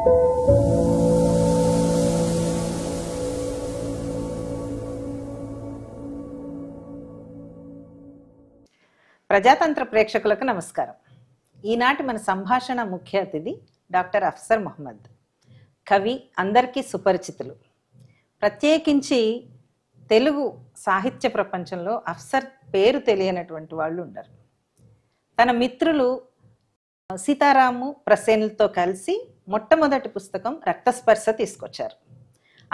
ప్రజాతంత్ర ప్రేక్షకులకు నమస్కారం. ఈనాటి మన సంభాషణ ముఖ్య అతిథి డాక్టర్ అఫ్సర్ మొహమ్మద్. కవి, అందరికీ సుపరిచితులు. ప్రత్యేకించి తెలుగు సాహిత్య ప్రపంచంలో అఫ్సర్ పేరు తెలియనటువంటి వాళ్ళు ఉండరు. తన మిత్రులు సీతారాము ప్రసేన్లతో కలిసి మొట్టమొదటి పుస్తకం రక్తస్పర్శ తీసుకొచ్చారు.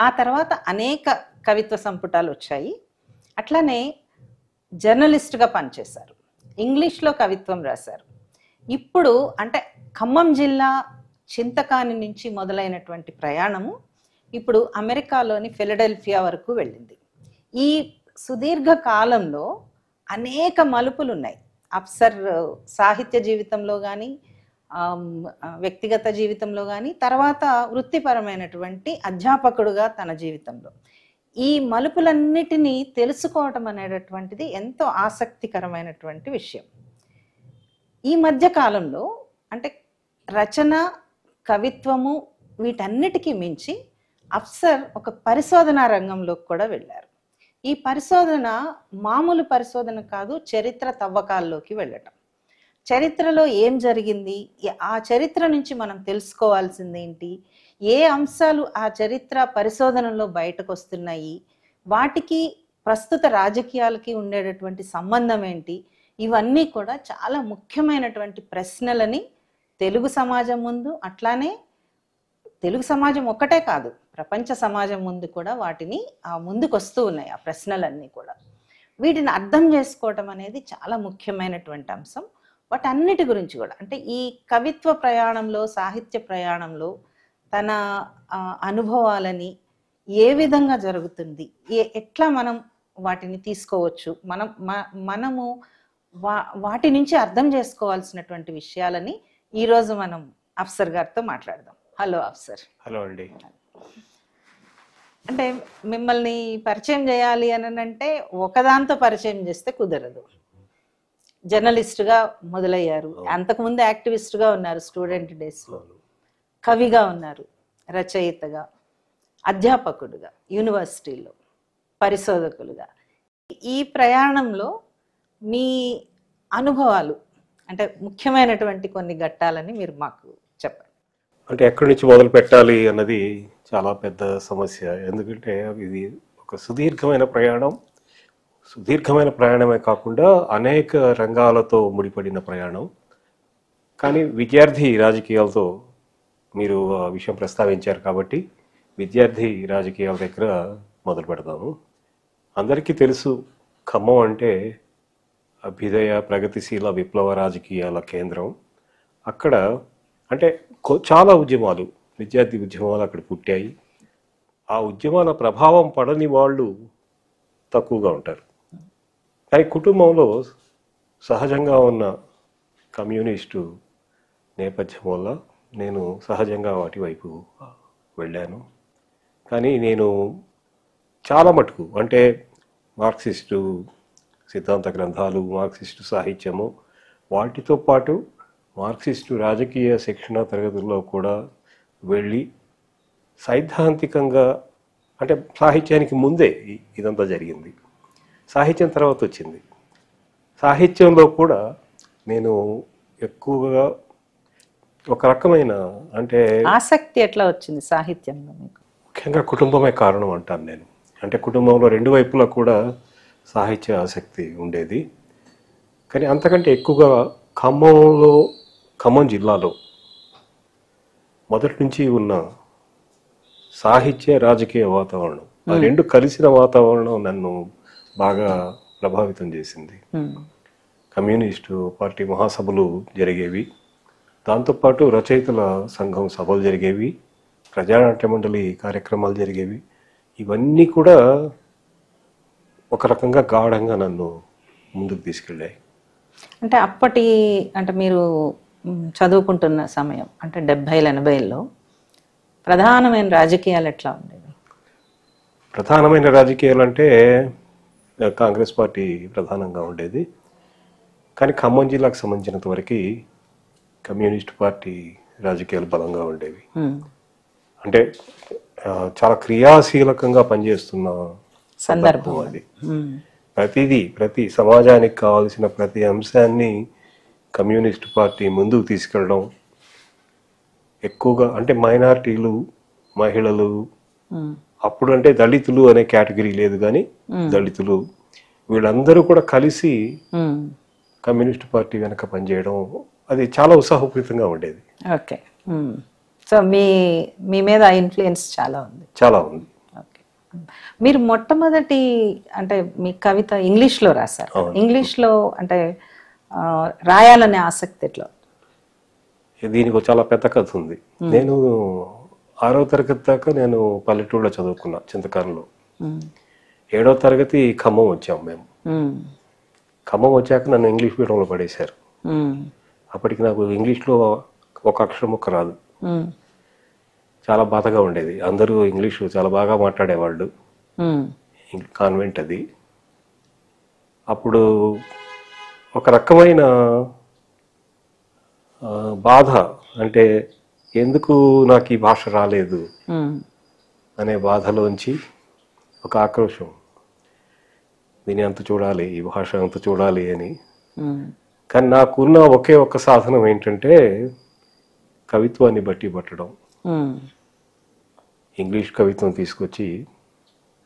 ఆ తర్వాత అనేక కవిత్వ సంపుటాలు వచ్చాయి. అట్లానే జర్నలిస్ట్గా పనిచేశారు. ఇంగ్లీష్లో కవిత్వం రాశారు. ఇప్పుడు అంటే ఖమ్మం జిల్లా చింతకాని నుంచి మొదలైనటువంటి ప్రయాణము ఇప్పుడు అమెరికాలోని ఫిలడెల్ఫియా వరకు వెళ్ళింది. ఈ సుదీర్ఘ కాలంలో అనేక మలుపులు ఉన్నాయి. అఫ్సర్ సాహిత్య జీవితంలో కానీ, వ్యక్తిగత జీవితంలో కానీ, తర్వాత వృత్తిపరమైనటువంటి అధ్యాపకుడుగా తన జీవితంలో ఈ మలుపులన్నిటినీ తెలుసుకోవటం అనేటటువంటిది ఎంతో ఆసక్తికరమైనటువంటి విషయం. ఈ మధ్య కాలంలో అంటే రచన, కవిత్వము వీటన్నిటికీ మించి అఫ్సర్ ఒక పరిశోధనా రంగంలోకి కూడా వెళ్ళారు. ఈ పరిశోధన మామూలు పరిశోధన కాదు, చరిత్ర తవ్వకాల్లోకి వెళ్ళటం. చరిత్రలో ఏం జరిగింది, ఆ చరిత్ర నుంచి మనం తెలుసుకోవాల్సింది ఏంటి, ఏ అంశాలు ఆ చరిత్ర పరిశోధనలో బయటకు వస్తున్నాయి, వాటికి ప్రస్తుత రాజకీయాలకి ఉండేటటువంటి సంబంధం ఏంటి, ఇవన్నీ కూడా చాలా ముఖ్యమైనటువంటి ప్రశ్నలని తెలుగు సమాజం ముందు, అట్లానే తెలుగు సమాజం ఒక్కటే కాదు ప్రపంచ సమాజం ముందు కూడా వాటిని ముందుకు వస్తూ ఉన్నాయి ఆ ప్రశ్నలన్నీ కూడా. వీటిని అర్థం చేసుకోవటం అనేది చాలా ముఖ్యమైనటువంటి అంశం. వాటన్నిటి గురించి కూడా అంటే ఈ కవిత్వ ప్రయాణంలో, సాహిత్య ప్రయాణంలో తన అనుభవాలని ఏ విధంగా జరుగుతుంది, ఎట్లా మనం వాటిని తీసుకోవచ్చు, మనము వాటి నుంచి అర్థం చేసుకోవాల్సినటువంటి విషయాలని ఈరోజు మనం అఫ్సర్ గారితో మాట్లాడదాం. హలో అఫ్సర్. హలో అండి. అంటే మిమ్మల్ని పరిచయం చేయాలి అని అంటే ఒకదాంతో పరిచయం చేస్తే కుదరదు. జర్నలిస్ట్గా మొదలయ్యారు, అంతకుముందు యాక్టివిస్ట్గా ఉన్నారు స్టూడెంట్ డేస్లో, కవిగా ఉన్నారు, రచయితగా, అధ్యాపకుడుగా, యూనివర్సిటీలో పరిశోధకులుగా. ఈ ప్రయాణంలో మీ అనుభవాలు అంటే ముఖ్యమైనటువంటి కొన్ని ఘట్టాలని మీరు మాకు చెప్పండి. అంటే ఎక్కడి నుంచి మొదలు పెట్టాలి అన్నది చాలా పెద్ద సమస్య. ఎందుకంటే ఇది ఒక సుదీర్ఘమైన ప్రయాణమే కాకుండా అనేక రంగాలతో ముడిపడిన ప్రయాణం. కానీ విద్యార్థి రాజకీయాలతో మీరు ఆ విషయం ప్రస్తావించారు కాబట్టి విద్యార్థి రాజకీయాల దగ్గర మొదలు పెడతాము. అందరికీ తెలుసు, ఖమ్మం అంటే అభ్యుదయ, ప్రగతిశీల, విప్లవ రాజకీయాల కేంద్రం. అక్కడ అంటే చాలా ఉద్యమాలు, విద్యార్థి ఉద్యమాలు అక్కడ పుట్టాయి. ఆ ఉద్యమాల ప్రభావం పడని వాళ్ళు తక్కువగా ఉంటారు. కానీ కుటుంబంలో సహజంగా ఉన్న కమ్యూనిస్టు నేపథ్యం వల్ల నేను సహజంగా వాటి వైపు వెళ్ళాను. కానీ నేను చాలా మటుకు అంటే మార్క్సిస్టు సిద్ధాంత గ్రంథాలు, మార్క్సిస్టు సాహిత్యము, వాటితో పాటు మార్క్సిస్టు రాజకీయ శిక్షణ తరగతుల్లో కూడా వెళ్ళి సైద్ధాంతికంగా అంటే సాహిత్యానికి ముందే ఇదంతా జరిగింది. సాహిత్యం తర్వాత వచ్చింది. సాహిత్యంలో కూడా నేను ఎక్కువగా ఒక రకమైన అంటే ఆసక్తి ఎట్లా వచ్చింది సాహిత్యంలో మీకు? ముఖ్యంగా కుటుంబమే కారణం అంటాను నేను. అంటే కుటుంబంలో రెండు వైపులా కూడా సాహిత్య ఆసక్తి ఉండేది. కానీ అంతకంటే ఎక్కువగా ఖమ్మం జిల్లాలో మొదటి నుంచి ఉన్న సాహిత్య, రాజకీయ వాతావరణం, ఆ రెండు కలిసిన వాతావరణం నన్ను బాగా ప్రభావితం చేసింది. కమ్యూనిస్టు పార్టీ మహాసభలు జరిగేవి, దాంతోపాటు రచయితల సంఘం సభలు జరిగేవి, ప్రజానాట్య మండలి కార్యక్రమాలు జరిగేవి. ఇవన్నీ కూడా ఒక రకంగా గాఢంగా నన్ను ముందుకు తీసుకెళ్ళాయి. అంటే అప్పటి అంటే మీరు చదువుకుంటున్న సమయం అంటే 70s 80sలో ప్రధానమైన రాజకీయాలు ఎట్లా ఉండేవి? ప్రధానమైన రాజకీయాలు అంటే కాంగ్రెస్ పార్టీ ప్రధానంగా ఉండేది. కానీ ఖమ్మం జిల్లాకు సంబంధించినంత వరకు కమ్యూనిస్ట్ పార్టీ రాజకీయాలు బలంగా ఉండేవి. అంటే చాలా క్రియాశీలకంగా పనిచేస్తున్న సందర్భం అది. ప్రతి సమాజానికి కావాల్సిన ప్రతి అంశాన్ని కమ్యూనిస్ట్ పార్టీ ముందుకు తీసుకెళ్ళడం, ఎక్కువగా అంటే మైనారిటీలు, మహిళలు, అప్పుడు అంటే దళితులు అనే కేటగిరీ లేదు కానీ దళితులు వీళ్ళందరూ కూడా కలిసి కమ్యూనిస్ట్ పార్టీ వెనక పనిచేయడం అది చాలా ఉత్సాహపూరితంగా ఉండేది. ఓకే. సో మీ మీద ఆ ఇన్ఫ్లుయెన్స్ చాలా ఉంది. చాలా ఉంది. ఓకే. మీరు మొట్టమొదటి అంటే మీ కవిత ఇంగ్లీష్లో రాశారు. ఇంగ్లీష్లో అంటే రాయాలనే ఆసక్తి ఎట్లా? దీనికి చాలా పెద్ద కథ ఉంది. నేను 6వ తరగతి దాకా నేను పల్లెటూరులో చదువుకున్నా, చింతకారులో. 7వ తరగతి ఖమ్మం వచ్చాము మేము. ఖమ్మం వచ్చాక నన్ను ఇంగ్లీష్ మీడియంలో పడేశారు. అప్పటికి నాకు ఇంగ్లీష్లో ఒక అక్షరం ముక్క రాదు. చాలా బాధగా ఉండేది. అందరూ ఇంగ్లీషు చాలా బాగా మాట్లాడేవాళ్ళు. కాన్వెంట్ అది. అప్పుడు ఒక రకమైన బాధ, అంటే ఎందుకు నాకు ఈ భాష రాలేదు అనే బాధలోంచి ఒక ఆక్రోశం, దీని అంత చూడాలి, ఈ భాష అంత చూడాలి అని. కానీ నాకున్న ఒకే ఒక్క సాధనం ఏంటంటే కవిత్వాన్ని బట్టి పట్టడం. ఇంగ్లీష్ కవిత్వం తీసుకొచ్చి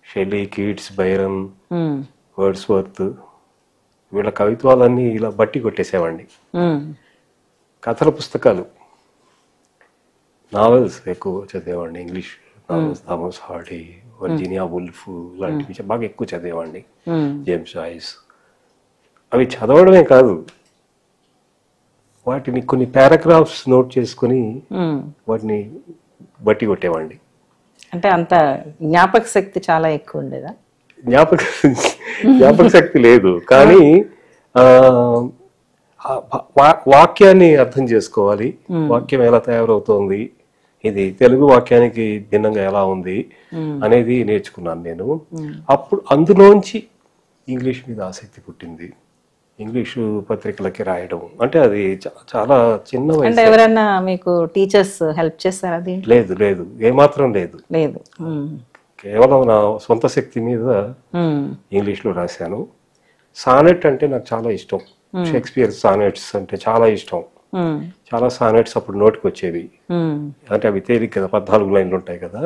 షెల్లీ, కీట్స్, బైరన్, వర్డ్స్వర్త్ వీళ్ళ కవిత్వాలన్నీ ఇలా బట్టి కొట్టేసేవాడిని. కథల పుస్తకాలు, నావెల్స్ ఎక్కువ చదివేవాడిని. English novels, Thomas Hardy, Virginia Woolf లాంటివి బాగా ఎక్కువ చదివేవాడిని. జేమ్స్ జాయిస్. అవి చదవడమే కాదు, వాటిని కొన్ని పారాగ్రాఫ్స్ నోట్ చేసుకుని వాటిని బట్టి కొట్టేవాడిని. అంటే అంత జ్ఞాపక శక్తి చాలా ఎక్కువ ఉండేదా? జ్ఞాపక శక్తి లేదు, కానీ వాక్యాన్ని అర్థం చేసుకోవాలి. వాక్యం ఎలా తయారవుతోంది, ఇది తెలుగు వాక్యానికి భిన్నంగా ఎలా ఉంది అనేది నేర్చుకున్నాను నేను. అప్పుడు అందులోంచి ఇంగ్లీష్ మీద ఆసక్తి పుట్టింది. ఇంగ్లీషు పత్రికలకి రాయడం అంటే అది చాలా చిన్న వయసు. ఎవరైనా మీకు టీచర్స్ హెల్ప్ చేస్తారా? లేదు లేదు, ఏమాత్రం లేదు. లేదు, కేవలం నా సొంత శక్తి మీద ఇంగ్లీష్లో రాశాను. సానెట్ అంటే నాకు చాలా ఇష్టం. షేక్స్పియర్ సానెట్స్ అంటే చాలా ఇష్టం. చాలా సానెట్స్ అప్పుడు నోటికి వచ్చేవి. అంటే అవి తేలిక కదా, 14 లైన్లు ఉంటాయి కదా.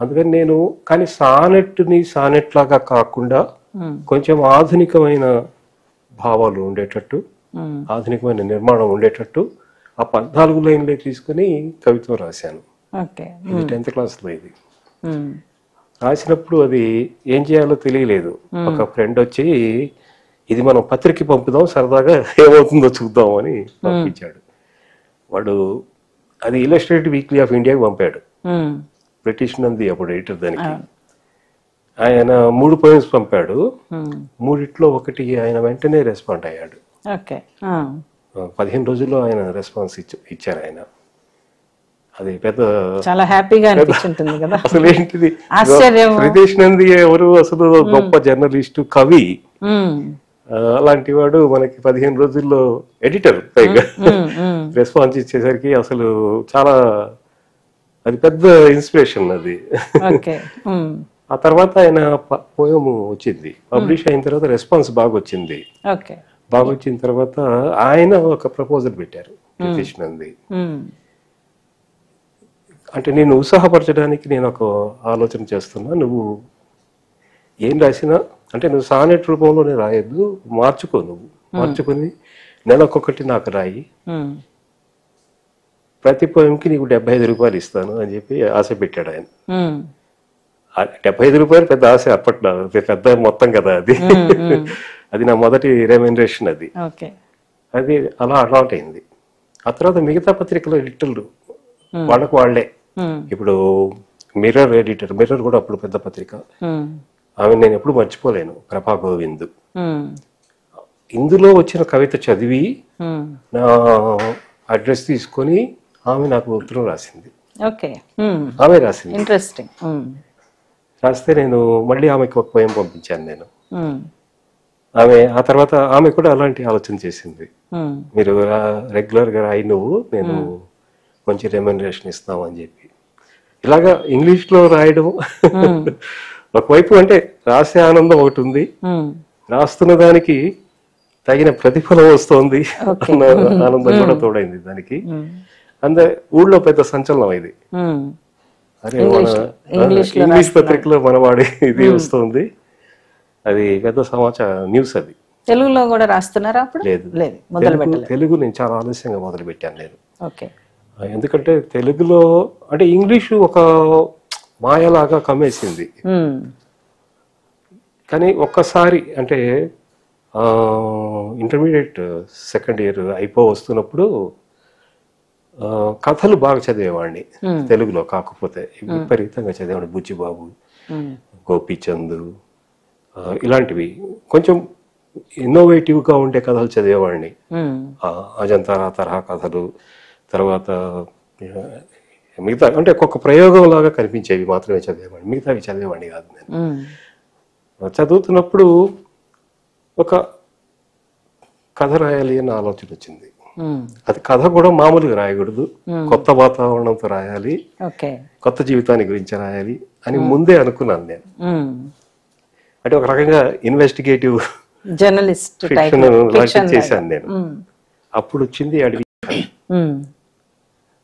అందుకని నేను, కానీ సానెట్ని సానెట్ లాగా కాకుండా కొంచెం ఆధునికమైన భావాలు ఉండేటట్టు, ఆధునికమైన నిర్మాణం ఉండేటట్టు ఆ 14 లైన్లే తీసుకుని కవిత్వం రాశాను. ఇది 10th క్లాస్లో. ఇది రాసినప్పుడు అది ఏం చేయాలో తెలియలేదు. ఒక ఫ్రెండ్ వచ్చి ఇది మనం పత్రిక పంపుదాం, సరదాగా ఏమవుతుందో చూద్దాం అని పంపించాడు. వాడు అది ఇల్లస్ట్రేటెడ్ వీక్లీ ఆఫ్ ఇండియాకి పంపాడు. బ్రిటిష్ నంది అప్పుడు ఎడిటర్ దానికి. ఆయన 3 పోయిమ్స్ పంపాడు. 3 ఒకటి ఆయన వెంటనే రెస్పాండ్ అయ్యాడు. 15 రోజుల్లో ఆయన రెస్పాన్స్ ఇచ్చారు ఆయన. అది పెద్ద చాలా హ్యాపీగా అనిపించింది కదా. అసలు ఏంటిది, బ్రిటిష్ నంది ఎవరు, అసలు గొప్ప జర్నలిస్టు, కవి, అలాంటి వాడు మనకి 15 రోజుల్లో ఎడిటర్ పైగా రెస్పాన్స్ ఇచ్చేసరికి అసలు చాలా అది పెద్ద ఇన్స్పిరేషన్ అది. ఆ తర్వాత ఆయన పోయం వచ్చింది, పబ్లిష్ అయిన తర్వాత రెస్పాన్స్ బాగా వచ్చింది. బాగా వచ్చిన తర్వాత ఆయన ఒక ప్రపోజల్ పెట్టారు బ్రిటిష్ నంది. అంటే నేను ఉత్సాహపరచడానికి నేను ఒక ఆలోచన చేస్తున్నా, నువ్వు ఏం రాసినా అంటే నువ్వు సానెట్ రూపంలోనే రాయొద్దు, మార్చుకో, నువ్వు మార్చుకుని నెలకొకటి నాకు రాయి, ప్రతి పోయంకి నీకు 75 రూపాయలు ఇస్తాను అని చెప్పి ఆశ పెట్టాడు ఆయన. 75 రూపాయలు పెద్ద ఆశ అప్పట్లో, పెద్ద మొత్తం కదా అది. అది నా మొదటి రెమ్యునరేషన్. అది అది అలా అలవాటు అయింది. ఆ తర్వాత మిగతా పత్రికల ఎడిటర్లు వాళ్ళకు వాళ్లే, ఇప్పుడు మిర్రర్ ఎడిటర్, మిర్రర్ కూడా అప్పుడు పెద్ద పత్రిక, ఆమె నేను ఎప్పుడు మర్చిపోలేను, ప్రభా గోవింద్. ఇందులో వచ్చిన కవిత చదివి నా అడ్రస్ తీసుకొని ఆమె నాకు ఉత్తరం రాసింది. ఆమె రాసింది. ఇంట్రెస్టింగ్. రాస్తే నేను మళ్ళీ ఆమెకు ఒక పోయం పంపించాను నేను. ఆమె ఆ తర్వాత ఆమె కూడా అలాంటి ఆలోచన చేసింది, మీరు రెగ్యులర్ గా రాయి, నువ్వు నేను మంచి రెమ్యునరేషన్ ఇస్తాం అని చెప్పి. ఇలాగా ఇంగ్లీష్లో రాయడం ఒకవైపు అంటే రాసే ఆనందం ఒకటి ఉంది, రాస్తున్న దానికి తగిన ప్రతిఫలం వస్తోంది అన్న ఆనందం కూడా తోడైంది దానికి. అందే ఊళ్ళో పెద్ద సంచలనం ఇది. అరే ఇంగ్లీష్ పత్రికలో మనవాడి ఇది వస్తుంది, అది పెద్ద సమాచారం న్యూస్. అది తెలుగులో కూడా రాస్తున్నారా అప్పుడు? లేదు, తెలుగు నేను చాలా ఆలస్యంగా మొదలు పెట్టాను నేను. ఎందుకంటే తెలుగులో అంటే ఇంగ్లీషు ఒక మాయలాగా కమ్మేసింది. కానీ ఒక్కసారి అంటే ఇంటర్మీడియట్ సెకండ్ ఇయర్ వస్తున్నప్పుడు కథలు బాగా చదివేవాడిని తెలుగులో. కాకపోతే విపరీతంగా చదివేవాడిని. బుచ్చిబాబు, గోపీచంద్ ఇలాంటివి కొంచెం ఇన్నోవేటివ్గా ఉండే కథలు చదివేవాడిని. అజంతా తరహా కథలు, తర్వాత మిగతా అంటే ఒక్కొక్క ప్రయోగం లాగా కనిపించేవి మాత్రమే చదివేవాడిని, మిగతావి చదివేవాడిని కాదు నేను. చదువుతున్నప్పుడు ఒక కథ రాయాలి అన్న ఆలోచన వచ్చింది. అది కథ కూడా మామూలుగా రాయకూడదు, కొత్త వాతావరణంతో రాయాలి, కొత్త జీవితాన్ని గురించి రాయాలి అని ముందే అనుకున్నాను నేను. అంటే ఒక రకంగా ఇన్వెస్టిగేటివ్ జర్నలిస్ట్ ఫిక్షన్ చేశాను నేను. అప్పుడు వచ్చింది అడవి కథ.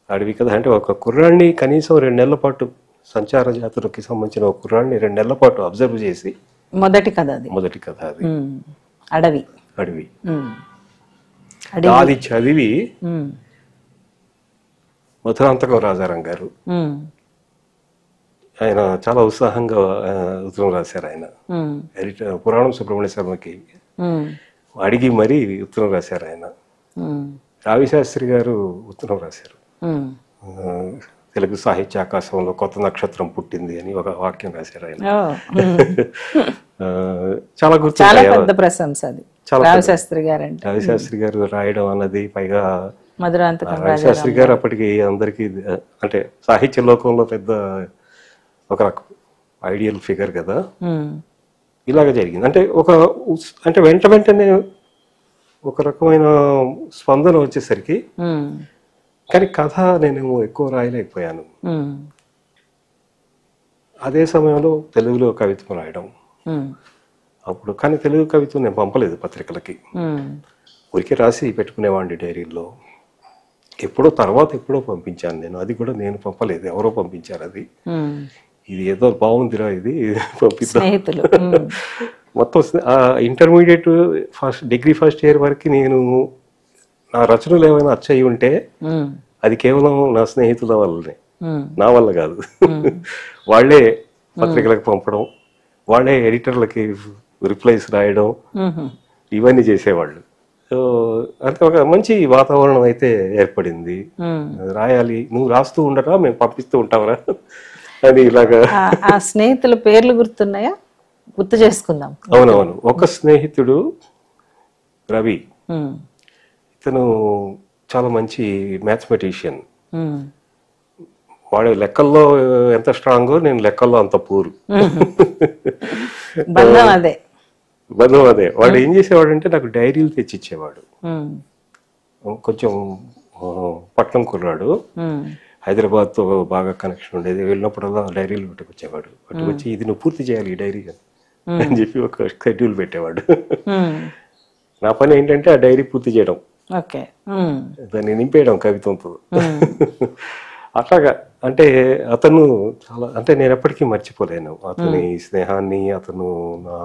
అడవి కథ అంటే ఒక కుర్రాడిని కనీసం 2 నెలల పాటు, సంచార జాతులకి సంబంధించిన ఒక కుర్రాడిని 2 నెలల పాటు అబ్జర్వ్ చేసి మొదటి కథ అది అడవి. అది చదివి మధురాంతకం రాజారాం గారు ఆయన చాలా ఉత్సాహంగా ఉత్తరం రాశారు. ఆయన ఎడిటర్ పురాణం సుబ్రహ్మణ్య శర్మకి అడిగి మరీ ఉత్తరం రాశారు ఆయన. రావిశాస్త్రి గారు ఉత్తరం రాశారు. తెలుగు సాహిత్య ఆకాశంలో కొత్త నక్షత్రం పుట్టింది అని ఒక వాక్యం రాశారు ఆయన. చాలా గుర్తు, పెద్ద ప్రశంస అది రావిశాస్త్రి గారు రాయడం అన్నది. పైగా రావిశాస్త్రి గారు అప్పటికి అందరికి అంటే సాహిత్య లోకంలో పెద్ద ఒక రకం ఐడియల్ ఫిగర్ కదా. ఇలాగ జరిగింది. అంటే అంటే వెంటనే ఒక రకమైన స్పందన వచ్చేసరికి, కానీ కథ నేను ఎక్కువ రాయలేకపోయాను. అదే సమయంలో తెలుగులో కవిత్వం రాయడం అప్పుడు, కానీ తెలుగు కవిత్వం నేను పంపలేదు పత్రికలకి, ఊరికే రాసి పెట్టుకునేవాడిని డైరీలో. ఎప్పుడో పంపించాను నేను. అది కూడా నేను పంపలేదు, ఎవరో పంపించారు. అది ఇది ఏదో బాగుందిరా ఇది పంపిద్దాం. మొత్తం ఇంటర్మీడియట్ డిగ్రీ ఫస్ట్ ఇయర్ వరకు నేను నా రచనలు ఏమైనా అచ్చయి ఉంటే అది కేవలం నా స్నేహితుల వల్లనే, నా వల్ల కాదు. వాళ్ళే పత్రికలకు పంపడం, వాళ్ళే ఎడిటర్లకి రిప్లైస్ రాయడం, ఇవన్నీ చేసేవాళ్ళు. సో అంటే ఒక మంచి వాతావరణం అయితే ఏర్పడింది. రాయాలి, నువ్వు రాస్తూ ఉండరా, మేము పంపిస్తూ ఉంటావరా అని ఇలాగా. ఆ స్నేహితుల పేర్లు గుర్తున్నాయా? గుర్తు చేసుకుందాం. అవునవును. ఒక స్నేహితుడు రవి, ఇతను చాలా మంచి మ్యాథమెటిషియన్. వాడు లెక్కల్లో ఎంత స్ట్రాంగో నేను లెక్కల్లో అంత పూరు. బంధం అదే. వాడు ఏం చేసేవాడు అంటే నాకు డైరీలు తెచ్చిచ్చేవాడు. కొంచెం పట్నం కుర్రాడు, హైదరాబాద్ తో బాగా కనెక్షన్ ఉండేది. వెళ్ళినప్పుడల్లా డైరీలు పట్టుకొచ్చేవాడు. పట్టుకొచ్చి ఇది నువ్వు పూర్తి చేయాలి ఈ డైరీ అని చెప్పి ఒక షెడ్యూల్ పెట్టేవాడు. నా పని ఏంటంటే ఆ డైరీ పూర్తి చేయడం, దాన్ని నింపేయడం కవిత్వంతో. అట్లాగా అంటే అతను చాలా, అంటే నేను ఎప్పటికీ మర్చిపోలేను అతని స్నేహాన్ని. అతను నా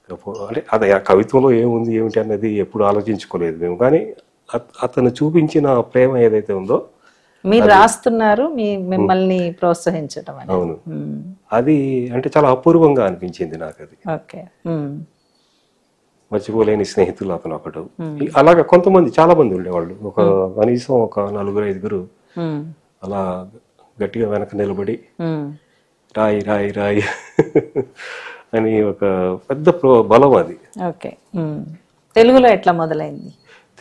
అంటే అదే ఆ కవిత్వంలో ఏముంది ఏమిటి అన్నది ఎప్పుడు ఆలోచించుకోలేదు మేము. కానీ అతను చూపించిన ప్రేమ ఏదైతే ఉందో, మీరు రాస్తున్నారు, మిమ్మల్ని ప్రోత్సహించడం. అవును, అది అంటే చాలా అపూర్వంగా అనిపించింది నాకు. అది మర్చిపోలేని స్నేహితులు అతను ఒకడు. అలాగా కొంతమంది, చాలా మంది ఉండేవాళ్ళు. కనీసం ఒక 4-5 అలా గట్టిగా వెనక నిలబడి రాయి రాయి రాయి అని ఒక పెద్ద బలం అది. తెలుగులో ఎట్లా మొదలైంది?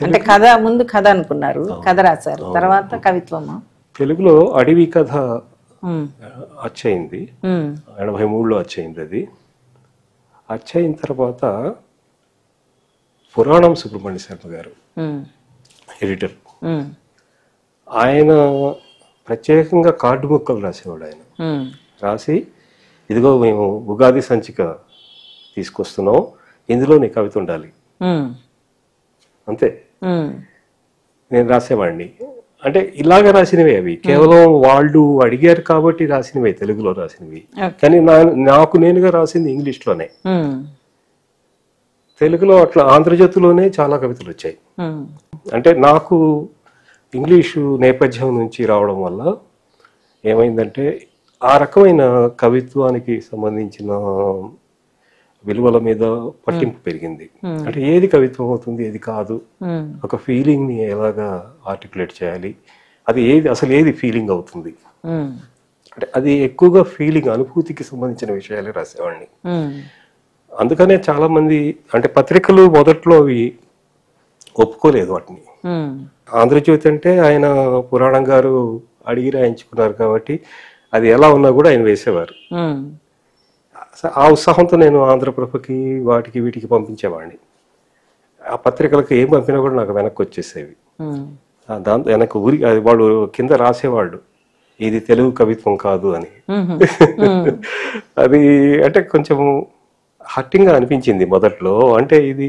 అంటే కథ, ముందు కథ అనుకున్నారు, కథ రాశారు, తర్వాత కవిత్వమా? తెలుగులో అడవి కథ అచ్చయింది, 83లో అచ్చయింది. అది అచ్చయిన తర్వాత పురాణం సుబ్రహ్మణ్య శర్మ గారు ఎడిటర్, ఆయన ప్రత్యేకంగా కార్డు ముక్కలు రాసేవాడు ఆయన. ఉమ్, రాసి ఇదిగో మేము ఉగాది సంచిక తీసుకొస్తున్నాం, ఇందులో నీ కవిత ఉండాలి ఉమ్, అంతే. ఉమ్, నేను రాసేవాడిని. అంటే ఇలాగ రాసినవి అవి కేవలం వాళ్ళు అడిగారు కాబట్టి రాసినవి, తెలుగులో రాసినవి. Okay. కానీ నాకు నేనుగా రాసింది ఇంగ్లీష్లోనే. ఉమ్, తెలుగులో అట్లా ఆంధ్రజ్యోతిలోనే చాలా కవితలు వచ్చాయి. ఉమ్, అంటే నాకు ఇంగ్లీషు నేపథ్యం నుంచి రావడం వల్ల ఏమైందంటే ఆ రకమైన కవిత్వానికి సంబంధించిన విలువల మీద పట్టింపు పెరిగింది. అంటే ఏది కవిత్వం అవుతుంది, ఏది కాదు, ఉమ్, ఒక ఫీలింగ్ని ఎలాగా ఆర్టికులేట్ చేయాలి, అది ఏది అసలు ఏది ఫీలింగ్ అవుతుంది, ఉమ్, అంటే అది ఎక్కువగా ఫీలింగ్, అనుభూతికి సంబంధించిన విషయాలే రాసేవాడిని. ఉమ్, అందుకనే చాలా మంది అంటే పత్రికలు మొదట్లో అవి ఒప్పుకోలేదు వాటిని. ఉమ్, ఆంధ్రజ్యోతి అంటే ఆయన పురాణం గారు అడిగి రాయించుకున్నారు కాబట్టి అది ఎలా ఉన్నా కూడా ఆయన వేసేవారు. ఉమ్, ఆ ఉత్సాహంతో నేను ఆంధ్రప్రభకి వాటికి వీటికి పంపించేవాడిని. ఆ పత్రికలకు ఏం పంపినా కూడా నాకు వెనక్కి వచ్చేసేవి. ఉమ్, దాంతో వెనక్కి అది వాళ్ళు కింద రాసేవాళ్ళు ఇది తెలుగు కవిత్వం కాదు అని. అది అంటే కొంచెం హట్టింగ్గా అనిపించింది మొదట్లో. అంటే ఇది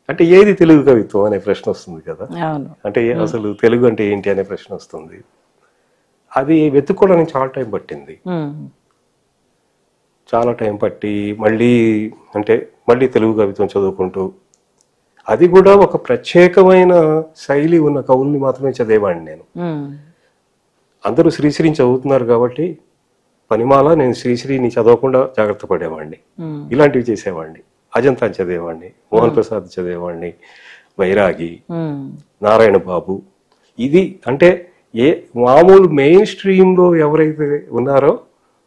అంటే ఏది తెలుగు కవిత్వం అనే ప్రశ్న వస్తుంది కదా, అవును, అంటే అసలు తెలుగు అంటే ఏంటి అనే ప్రశ్న వస్తుంది. అది వెతుక్కోవడానికి చాలా టైం పట్టింది. ఉమ్, చాలా టైం పట్టి మళ్ళీ తెలుగు కవిత్వం చదువుకుంటూ, అది కూడా ఒక ప్రత్యేకమైన శైలి ఉన్న కవుల్ని మాత్రమే చదివేవాడిని నేను. ఉమ్, అందరూ శ్రీశ్రీని చదువుతున్నారు కాబట్టి పనిమాల నేను శ్రీశ్రీని చదవకుండా జాగ్రత్త పడేవాడిని. ఉమ్, ఇలాంటివి చేసేవాడిని. అజంతా చదివేవాడిని, మోహన్ ప్రసాద్ చదివేవాడిని, వైరాగి, ఉమ్, నారాయణ బాబు. ఇది అంటే మామూలు మెయిన్ స్ట్రీమ్లో ఎవరైతే ఉన్నారో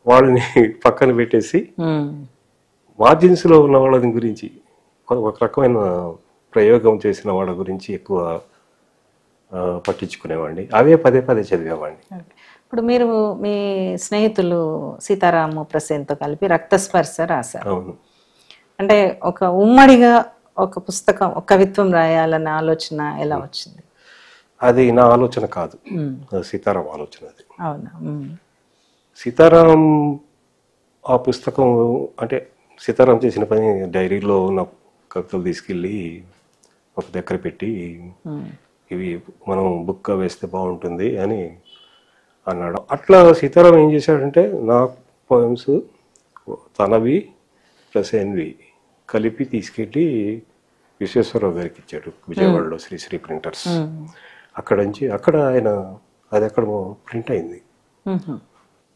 వాళ్ళని పక్కన పెట్టేసి ఉమ్, మార్జిన్స్లో ఉన్న వాళ్ళ గురించి, ఒక రకమైన ప్రయోగం చేసిన వాళ్ళ గురించి ఎక్కువ పట్టించుకునేవాడిని. అవే పదే పదే చదివేవాడిని. ఇప్పుడు మీరు మీ స్నేహితులు సీతారాము ప్రసేన్తో కలిపి రక్తస్పర్శ రాశారు. అవును. అంటే ఒక ఉమ్మడిగా ఒక పుస్తకం, ఒక కవిత్వం రాయాలన్న ఆలోచన ఎలా వచ్చింది? అది నా ఆలోచన కాదు, సీతారాం ఆలోచన అది. అవునా? సీతారాం ఆ పుస్తకం అంటే సీతారాం చేసిన పని డైరీలో ఉన్న కవితలు తీసుకెళ్ళి ఒక దగ్గర పెట్టి ఇవి మనం బుక్గా వేస్తే బాగుంటుంది అని అన్నాడు. అట్లా సీతారాం ఏం చేశాడంటే నా పోయమ్స్ తనవి ప్లస్ ఎన్వి కలిపి తీసుకెళ్ళి విశ్వేశ్వరరావు గారికి ఇచ్చాడు విజయవాడలో శ్రీశ్రీ ప్రింటర్స్. అక్కడ ఆయన అది అక్కడ ప్రింట్ అయింది.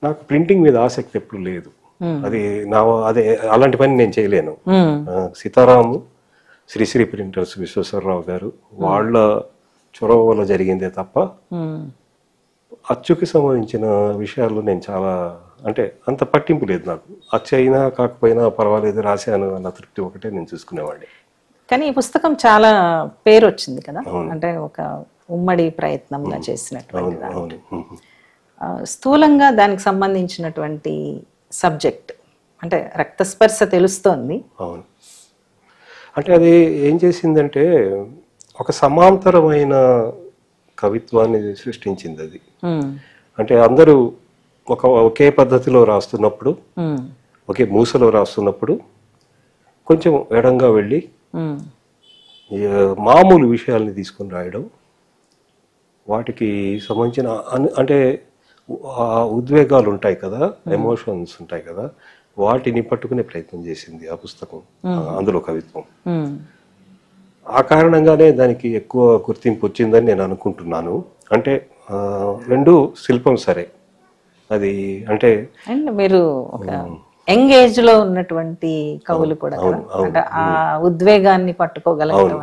నాకు ప్రింటింగ్ మీద ఆసక్తి ఎప్పుడు లేదు. అదే అలాంటి పని నేను చేయలేను. సీతారాము, శ్రీశ్రీ ప్రింటర్స్, విశ్వేశ్వరరావు గారు వాళ్ళ చొరవ వల్ల జరిగిందే తప్ప అచ్చుకి సంబంధించిన విషయాల్లో నేను చాలా అంటే అంత పట్టింపు లేదు నాకు. అచ్చు అయినా కాకపోయినా పర్వాలేదు, రాశాను అన్న తృప్తి ఒకటే నేను చూసుకునేవాడిని. కానీ ఈ పుస్తకం చాలా పేరు వచ్చింది కదా, అంటే ఒక ఉమ్మడి ప్రయత్నంగా చేసినటువంటి స్థూలంగా దానికి సంబంధించినటువంటి సబ్జెక్ట్ అంటే రక్తస్పర్శ తెలుస్తోంది. అవును. అంటే అది ఏం చేసిందంటే ఒక సమాంతరమైన కవిత్వాన్ని సృష్టించింది అది. అంటే అందరూ ఒకే పద్ధతిలో రాస్తున్నప్పుడు, ఒకే మూసలో రాస్తున్నప్పుడు కొంచెం ఎడంగా వెళ్ళి మామూలు విషయాల్ని తీసుకొని రాయడం, వాటికి సంబంధించిన అంటే ఉద్వేగాలు ఉంటాయి కదా, ఎమోషన్స్ ఉంటాయి కదా, వాటిని పట్టుకునే ప్రయత్నం చేసింది ఆ పుస్తకం, అందులో కవిత్వం. ఆ కారణంగానే దానికి ఎక్కువ గుర్తింపు వచ్చిందని నేను అనుకుంటున్నాను. అంటే రెండు శిల్పం సరే అది అంటే మీరు ఒక యంగ్ ఏజ్ లో ఉన్నటువంటి కవులు కూడా అంటే ఆ ఉద్వేగాన్ని పట్టుకోగలగడం.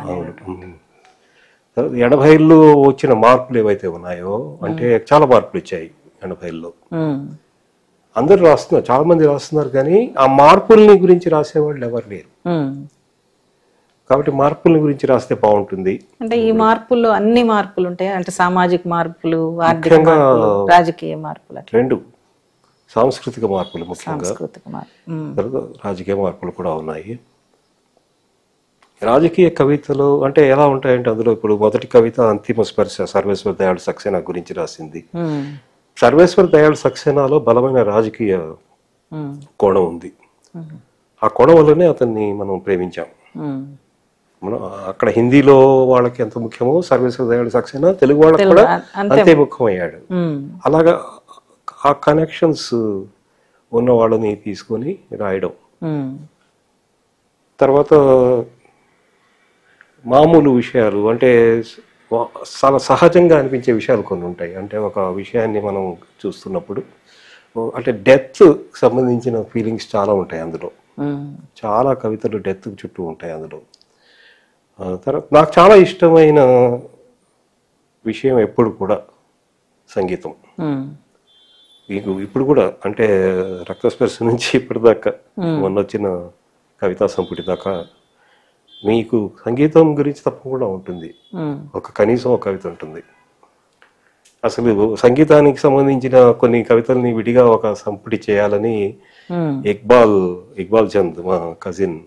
80లో వచ్చిన మార్పులు ఏవైతే ఉన్నాయో అంటే చాలా మార్పులు వచ్చాయి 80లో. అందరూ రాస్తున్నారు, చాలా మంది రాస్తున్నారు, కానీ ఆ మార్పుల్ని గురించి రాసేవాళ్ళు ఎవరు లేరు. కాబట్టి మార్పుల గురించి రాస్తే బాగుంటుంది. అంటే ఈ మార్పుల్లో అన్ని మార్పులు ఉంటాయి, అంటే సామాజిక మార్పులు, ఆర్థిక మార్పులు, రాజకీయ మార్పులు, రెండు సాంస్కృతిక మార్పులు ముఖ్యంగా, రాజకీయ మార్పులు కూడా ఉన్నాయి. రాజకీయ కవితలు అంటే ఎలా ఉంటాయంటే అందులో ఇప్పుడు మొదటి కవిత అంతిమ స్పర్శ సర్వేశ్వర దయాళ్ సక్సేనా గురించి రాసింది. సర్వేశ్వర దయాళ్ సక్సేనాలో బలమైన రాజకీయ కోణం ఉంది. ఆ కోణం వల్లనే అతన్ని మనం ప్రేమించాం. మనం అక్కడ హిందీలో వాళ్ళకి ఎంత ముఖ్యమో సర్వేశ్వర దయాళ్ సక్సేనా తెలుగు వాళ్ళకి కూడా అంతే ముఖ్యమయ్యాడు. అలాగా ఆ కనెక్షన్స్ ఉన్న వాళ్ళని తీసుకొని రాయడం. తర్వాత మామూలు విషయాలు అంటే చాలా సహజంగా అనిపించే విషయాలు కొన్ని ఉంటాయి. అంటే ఒక విషయాన్ని మనం చూస్తున్నప్పుడు అంటే డెత్ సంబంధించిన ఫీలింగ్స్ చాలా ఉంటాయి అందులో. చాలా కవితలు డెత్ చుట్టూ ఉంటాయి అందులో. తర్వాత నాకు చాలా ఇష్టమైన విషయం ఎప్పుడు కూడా సంగీతం. మీకు ఇప్పుడు కూడా అంటే రక్తస్పర్శ నుంచి ఇప్పటిదాకా మొన్నొచ్చిన కవితా సంపుటి దాకా మీకు సంగీతం గురించి తప్పకుండా ఉంటుంది. కనీసం ఒక కవిత ఉంటుంది. అసలు సంగీతానికి సంబంధించిన కొన్ని కవితల్ని విడిగా ఒక సంపుటి చేయాలని ఇక్బాల్ చంద్ మా కజిన్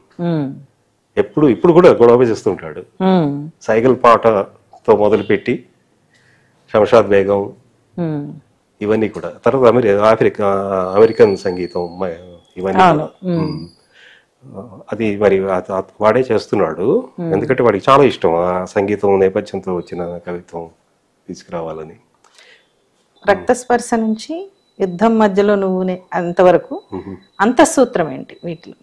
ఇప్పుడు కూడా గొడవ చేస్తుంటాడు. సైకిల్ పాటతో మొదలుపెట్టి శంషాద్ బేగం ఇవన్నీ కూడా, తర్వాత అమెరికన్ సంగీతం ఇవన్నీ కూడా. అది మరి వాడే చేస్తున్నాడు. ఎందుకంటే వాడికి చాలా ఇష్టం ఆ సంగీతం నేపథ్యంతో వచ్చిన కవిత్వం తీసుకురావాలని. రక్తస్పర్శ నుంచి యుద్ధం మధ్యలో నువ్వు అంతవరకు అంతఃసూత్రం ఏంటి వీటిలో?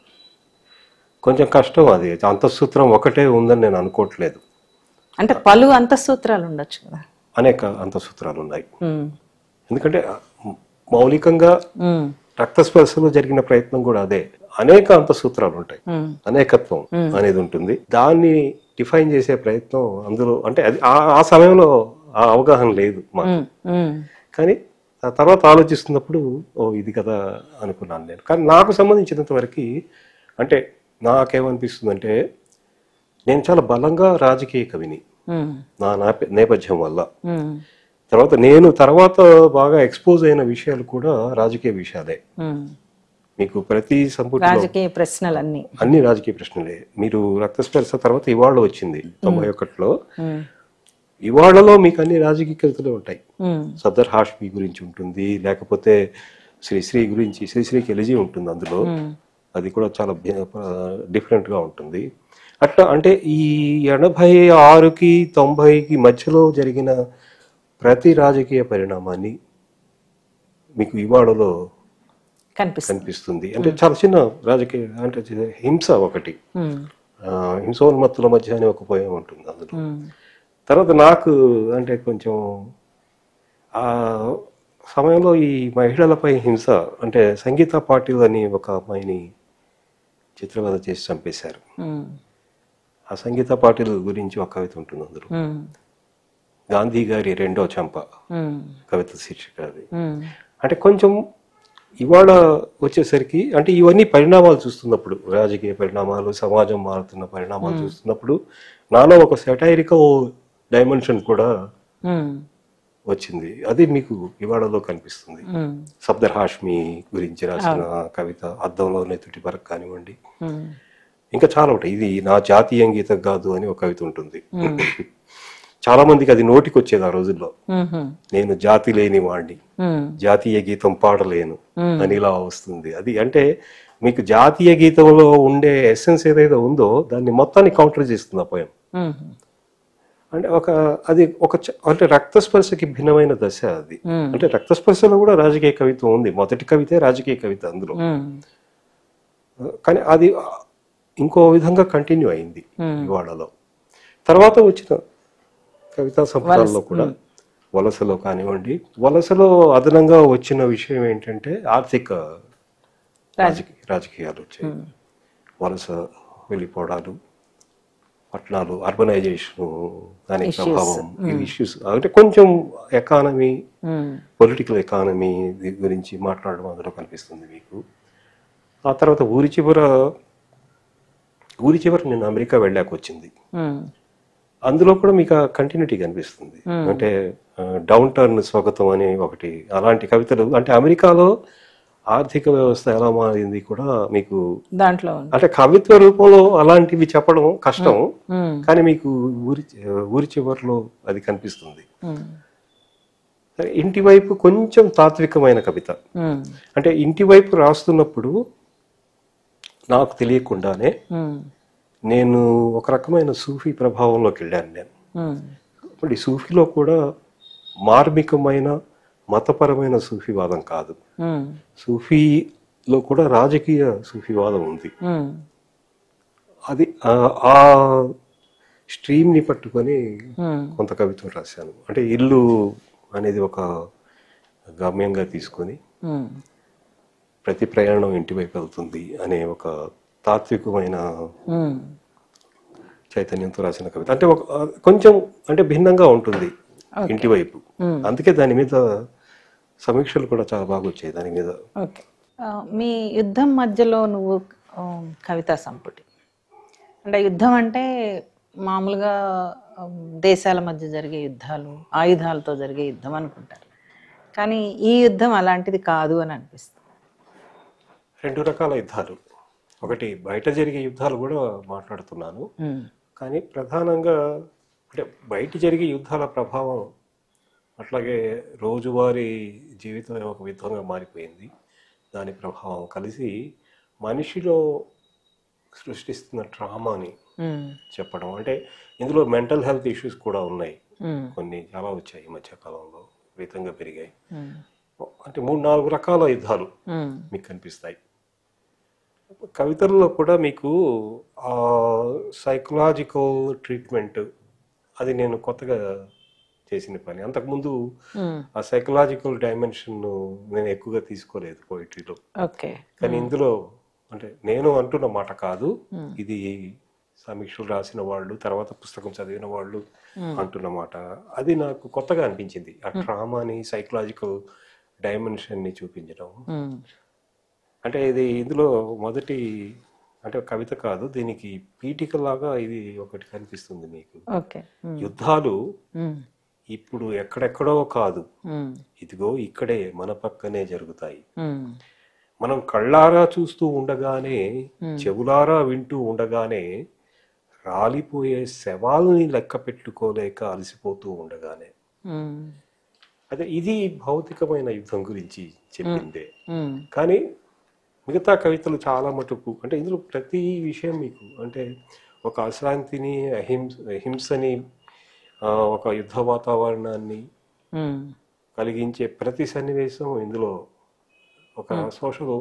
కొంచెం కష్టం. అది అంతఃసూత్రం ఒకటే ఉందని నేను అనుకోవట్లేదు. అంటే పలు అంతఃసూత్రాలు ఉండొచ్చు కదా? అనేక అంతఃసూత్రాలు ఉన్నాయి. ఎందుకంటే మౌలికంగా రక్తస్పర్శలో జరిగిన ప్రయత్నం కూడా అదే. అనేక అంతఃసూత్రాలు ఉంటాయి, అనేకత్వం అనేది ఉంటుంది. దాన్ని డిఫైన్ చేసే ప్రయత్నం అందులో అంటే అది ఆ సమయంలో ఆ అవగాహన లేదు మాకు. కానీ ఆ తర్వాత ఆలోచిస్తున్నప్పుడు ఇది కదా అనుకున్నాను నేను. కానీ నాకు సంబంధించినంత వరకు అంటే నాకేమనిపిస్తుందంటే నేను చాలా బలంగా రాజకీయ కవిని నా నేపథ్యం వల్ల. తర్వాత బాగా ఎక్స్పోజ్ అయిన విషయాలు కూడా రాజకీయ విషయాలే. మీకు ప్రతి సంపుటిలో అన్ని రాజకీయ ప్రశ్నలే. మీరు రక్తస్పర్శ తర్వాత ఇవాళ వచ్చింది 91లో. ఇవాళలో మీకు అన్ని రాజకీయ కవితలు ఉంటాయి. సఫ్దర్ హాష్మి గురించి ఉంటుంది, లేకపోతే శ్రీశ్రీ గురించి, శ్రీశ్రీకి ఎలిజీ ఉంటుంది అందులో. అది కూడా చాలా డిఫరెంట్ గా ఉంటుంది. అట్లా అంటే ఈ 86కి 90కి మధ్యలో జరిగిన ప్రతి రాజకీయ పరిణామాన్ని మీకు ఇవాళలో కనిపిస్తుంది. అంటే చాలా చిన్న రాజకీయ అంటే హింస ఒకటి, హింసోన్మత్తుల మధ్య అని ఒక పోయం ఉంటుంది అందులో. తర్వాత నాకు అంటే కొంచెం ఆ సమయంలో ఈ మహిళలపై హింస అంటే సంగీత పాటిల్ అని ఒక అమ్మాయిని చిత్రవద చేసి చంపేశారు. ఆ సంగీత పాటిల్ గురించి ఒక కవిత ఉంటుంది అందులో. గాంధీ గారి రెండో చంప కవిత శీర్షిక అది. అంటే కొంచెం ఇవాళ వచ్చేసరికి అంటే ఇవన్నీ పరిణామాలు చూస్తున్నప్పుడు, రాజకీయ పరిణామాలు, సమాజం మారుతున్న పరిణామాలు చూస్తున్నప్పుడు నాలో ఒక సెటైరికల్ డైమెన్షన్ కూడా వచ్చింది. అది మీకు ఇవాళలో కనిపిస్తుంది. సఫ్దర్ హాష్మి గురించి రాసిన కవిత అద్దంలో నెత్తుటి వరకు కానివ్వండి, ఇంకా చాలా ఉంటాయి. ఇది నా జాతీయ గీతం కాదు అని ఒక కవిత ఉంటుంది. చాలా మందికి అది నోటికి వచ్చేది ఆ రోజుల్లో. నేను జాతి లేని వాడిని, జాతీయ గీతం పాడలేను అని ఇలా వస్తుంది. అది అంటే మీకు జాతీయ గీతంలో ఉండే ఎసెన్స్ ఏదైతే ఉందో దాన్ని మొత్తాన్ని కౌంటర్ చేస్తుంది ఆ పోయం. అంటే అంటే రక్తస్పర్శకి భిన్నమైన దశ అది. అంటే రక్తస్పర్శలో కూడా రాజకీయ కవిత్వం ఉంది. మొదటి కవితే రాజకీయ కవిత అందులో. కానీ అది ఇంకో విధంగా కంటిన్యూ అయింది ఇవాళలో. తర్వాత వచ్చిన కవితా సంపుటాల్లో కూడా వలసలో కానివ్వండి, వలసలో అదనంగా వచ్చిన విషయం ఏంటంటే ఆర్థిక రాజకీయాలు వచ్చాయి. వలస వెళ్ళిపోవడాలు, పట్టణాలు, అర్బనైజేషన్ దాని ప్రభావం, ఈ ఇష్యూస్ అంటే కొంచెం ఎకానమీ, పొలిటికల్ ఎకానమీ గురించి మాట్లాడడం అందులో కనిపిస్తుంది మీకు. ఆ తర్వాత ఊరి చివర నేను అమెరికా వెళ్ళాక వచ్చింది. అందులో కూడా మీకు ఆ కంటిన్యూటీ కనిపిస్తుంది. అంటే డౌన్ టర్న్ స్వాగతం అనే ఒకటి, అలాంటి కవితలు. అంటే అమెరికాలో ఆర్థిక వ్యవస్థ ఎలా మారింది కూడా మీకు దాంట్లో ఉంది. అంటే కవిత్వ రూపంలో అలాంటివి చెప్పడం కష్టం, కానీ మీకు ఊరి చివరిలో అది కనిపిస్తుంది. ఇంటి వైపు కొంచెం తాత్వికమైన కవిత, అంటే ఇంటి వైపు రాస్తున్నప్పుడు నాకు తెలియకుండానే నేను ఒక రకమైన సూఫీ ప్రభావంలోకి వెళ్ళాను. నేను ఇప్పుడు ఈ సూఫీలో కూడా మార్మికమైన మతపరమైన సూఫీవాదం కాదు, సూఫీలో కూడా రాజకీయ సూఫీవాదం ఉంది. అది ఆ స్ట్రీమ్ ని పట్టుకొని కొంత కవిత్వం రాశాను. అంటే ఇల్లు అనేది ఒక గమ్యంగా తీసుకొని ప్రతి ప్రయాణం ఇంటి వైపు వెళ్తుంది అనే ఒక తాత్వికమైన చైతన్యంతో రాసిన కవిత. అంటే ఒక కొంచెం అంటే భిన్నంగా ఉంటుంది ఇంటి వైపు, అందుకే దాని మీద సమీక్షలు కూడా చాలా బాగా వచ్చాయి దాని మీద. ఓకే, మీ యుద్ధం మధ్యలో నువ్వు కవితా సంపుటి అంటే యుద్ధం అంటే మామూలుగా దేశాల మధ్య జరిగే యుద్ధాలు, ఆయుధాలతో జరిగే యుద్ధం అనుకుంటారు, కానీ ఈ యుద్ధం అలాంటిది కాదు అని అనిపిస్తుంది. రెండు రకాల యుద్ధాలు, ఒకటి బయట జరిగే యుద్ధాలు కూడా మాట్లాడుతున్నాను, కానీ ప్రధానంగా అంటే బయట జరిగే యుద్ధాల ప్రభావం అట్లాగే రోజువారీ జీవితం ఒక యుద్ధంగా మారిపోయింది, దాని ప్రభావం కలిసి మనిషిలో సృష్టిస్తున్న ట్రామాని చెప్పడం. అంటే ఇందులో మెంటల్ హెల్త్ ఇష్యూస్ కూడా ఉన్నాయి, కొన్ని చాలా వచ్చాయి ఈ మధ్యకాలంలో, విపరీతంగా పెరిగాయి. అంటే 3-4 రకాల యుద్ధాలు మీకు కనిపిస్తాయి కవితల్లో కూడా. మీకు ఆ సైకలాజికల్ ట్రీట్మెంట్ అది నేను కొత్తగా చేసిన పని. అంతకుముందు ఆ సైకలాజికల్ డైమెన్షన్ నేను ఎక్కువగా తీసుకోలేదు పోయిటరీలో, కానీ ఇందులో అంటే నేను అంటున్న మాట కాదు, ఇది సమీక్షలు రాసిన వాళ్ళు తర్వాత పుస్తకం చదివిన వాళ్ళు అంటున్న మాట. అది నాకు కొత్తగా అనిపించింది, ఆ ట్రామాని సైకలాజికల్ డైమెన్షన్ ని చూపించడం. అంటే ఇది ఇందులో మొదటి అంటే కవిత కాదు, దీనికి పీఠికలాగా ఇది ఒకటి కనిపిస్తుంది మీకు. యుద్ధాలు ఇప్పుడు ఎక్కడెక్కడో కాదు, ఇదిగో ఇక్కడే మన పక్కనే జరుగుతాయి. మనం కళ్ళారా చూస్తూ ఉండగానే, చెవులారా వింటూ ఉండగానే, రాలిపోయే శవాల్ని లెక్క పెట్టుకోలేక అలసిపోతూ ఉండగానే. అదే ఇది భౌతికమైన యుద్ధం గురించి చెప్పిందే, కానీ మిగతా కవితలు చాలా మటుకు అంటే ఇందులో ప్రతి విషయం మీకు అంటే ఒక అశాంతిని, హింసని, ఒక యుద్ధ వాతావరణాన్ని కలిగించే ప్రతి సన్నివేశం ఇందులో ఒక సోషల్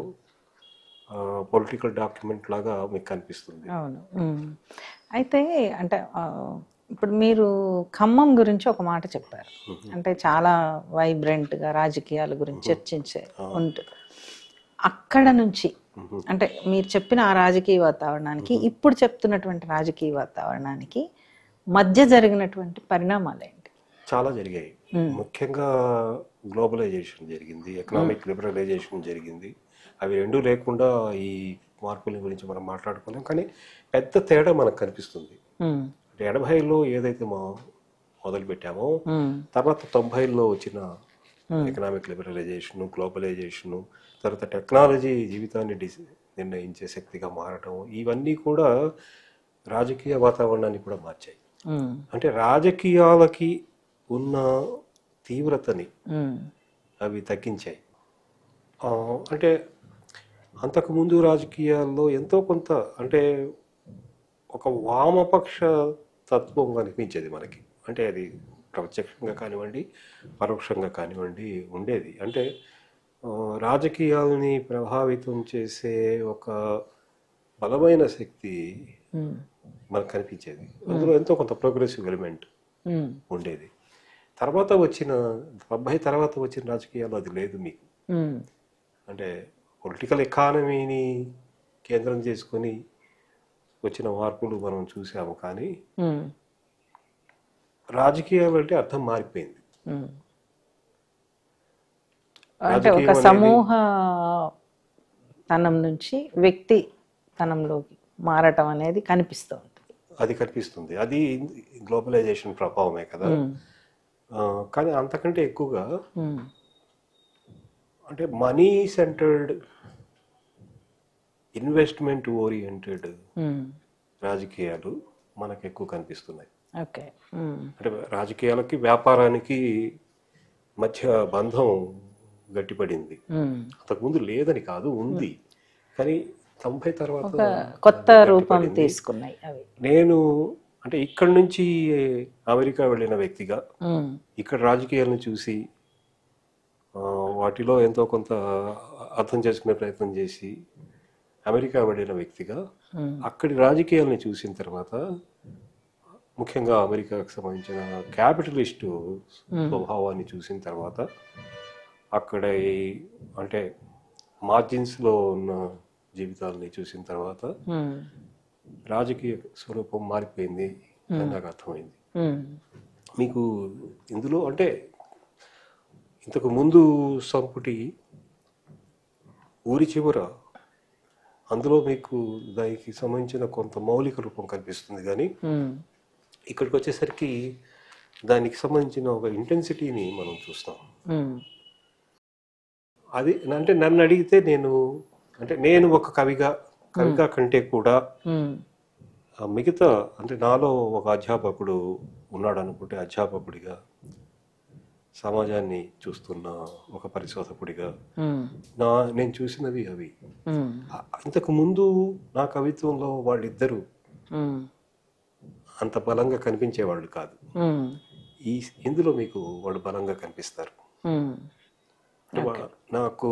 పొలిటికల్ డాక్యుమెంట్ లాగా మీకు కనిపిస్తుంది. అవును. అయితే అంటే ఇప్పుడు మీరు ఖమ్మం గురించి ఒక మాట చెప్పారు, అంటే చాలా వైబ్రెంట్గా రాజకీయాల గురించి చర్చించే ఉంటుంది. అక్కడ నుంచి అంటే మీరు చెప్పిన ఆ రాజకీయ వాతావరణానికి ఇప్పుడు చెప్తున్నటువంటి రాజకీయ వాతావరణానికి మధ్య జరిగినటువంటి పరిణామాలు ఏంటి? చాలా జరిగాయి. ముఖ్యంగా గ్లోబలైజేషన్ జరిగింది, ఎకనామిక్ లిబరలైజేషన్ జరిగింది. అవి రెండూ లేకుండా ఈ మార్పుల గురించి మనం మాట్లాడుకోలేం, కానీ పెద్ద తేడా మనకు కనిపిస్తుంది. 80లో ఏదైతే మొదలు పెట్టామో, తర్వాత 90లో వచ్చిన ఎకనామిక్ లిబరలైజేషన్, గ్లోబలైజేషన్, తర్వాత టెక్నాలజీ జీవితాన్ని నిర్ణయించే శక్తిగా మారటం, ఇవన్నీ కూడా రాజకీయ వాతావరణాన్ని కూడా మార్చాయి. అంటే రాజకీయాలకి ఉన్న తీవ్రతని అవి తగ్గించాయి. అంటే అంతకుముందు రాజకీయాల్లో ఎంతో కొంత అంటే ఒక వామపక్ష తత్వం కనిపించేది మనకి. అంటే అది ప్రత్యక్షంగా కానివ్వండి, పరోక్షంగా కానివ్వండి ఉండేది. అంటే రాజకీయాలని ప్రభావితం చేసే ఒక బలమైన శక్తి మనకు కనిపించేది. అందులో ఎంతో కొంత ప్రోగ్రెసివ్ ఎలిమెంట్ ఉండేది. తర్వాత వచ్చిన 70 తర్వాత వచ్చిన రాజకీయాలు అది లేదు మీకు. అంటే పొలిటికల్ ఎకానమీని కేంద్రం చేసుకొని వచ్చిన మార్పులు మనం చూసాము, కానీ రాజకీయాలు అంటే అర్థం మారిపోయింది. అంటే ఒక సమూహ తనం నుంచి వ్యక్తి తనంలోకి మారటం అనేది కనిపిస్తుంది. అది కనిపిస్తుంది. అది గ్లోబలైజేషన్ ప్రభావమే కదా. కానీ అంతకంటే ఎక్కువగా అంటే మనీ సెంటర్డ్, ఇన్వెస్ట్మెంట్ ఓరియంటెడ్ రాజకీయాలు మనకు ఎక్కువ కనిపిస్తున్నాయి. ఓకే. అంటే రాజకీయాలకి వ్యాపారానికి మధ్య బంధం గట్టిపడింది. అంతకుముందు లేదని కాదు, ఉంది, కానీ 90 తర్వాత కొత్త రూపం తీసుకున్నాయి అవి. నేను అంటే ఇక్కడ నుంచి అమెరికా వెళ్ళిన వ్యక్తిగా ఇక్కడ రాజకీయాలను చూసి వాటిలో ఎంతో కొంత అర్థం చేసుకునే ప్రయత్నం చేసి అమెరికా వెళ్ళిన వ్యక్తిగా అక్కడి రాజకీయాలను చూసిన తర్వాత, ముఖ్యంగా అమెరికాకు సంబంధించిన క్యాపిటలిస్టు స్వభావాన్ని చూసిన తర్వాత, అక్కడ అంటే మార్జిన్స్లో ఉన్న జీవితాలని చూసిన తర్వాత రాజకీయ స్వరూపం మారిపోయింది అని నాకు అర్థమైంది. మీకు ఇందులో అంటే ఇంతకు ముందు సంపుటి ఊరి చివర అందులో మీకు దానికి సంబంధించిన కొంత మౌలిక రూపం కనిపిస్తుంది, కానీ ఇక్కడికి వచ్చేసరికి దానికి సంబంధించిన ఒక ఇంటెన్సిటీని మనం చూస్తాం. అది అంటే నన్ను అడిగితే నేను ఒక కవిగా కంటే కూడా మిగతా అంటే నాలో ఒక అధ్యాపకుడు ఉన్నాడు అనుకుంటే, అధ్యాపకుడిగా, సమాజాన్ని చూస్తున్న ఒక పరిశోధకుడిగా నేను చూసినవి అవి. ఇంతకు ముందు నా కవిత్వంలో వాళ్ళిద్దరూ అంత బలంగా కనిపించేవాళ్ళు కాదు. ఇందులో మీకు వాళ్ళు బలంగా కనిపిస్తారు. నాకు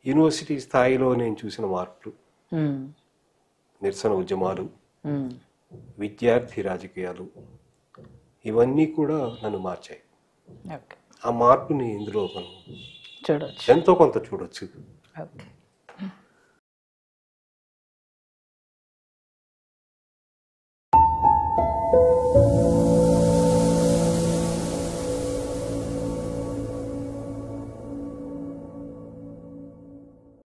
యూనివర్సిటీ స్థాయిలో నేను చూసిన మార్పులు, నిరసన ఉద్యమాలు, విద్యార్థి రాజకీయాలు, ఇవన్నీ కూడా నన్ను మార్చాయి. ఆ మార్పుని ఇందులో మనం చూడొచ్చు, ఎంతో కొంత చూడొచ్చు.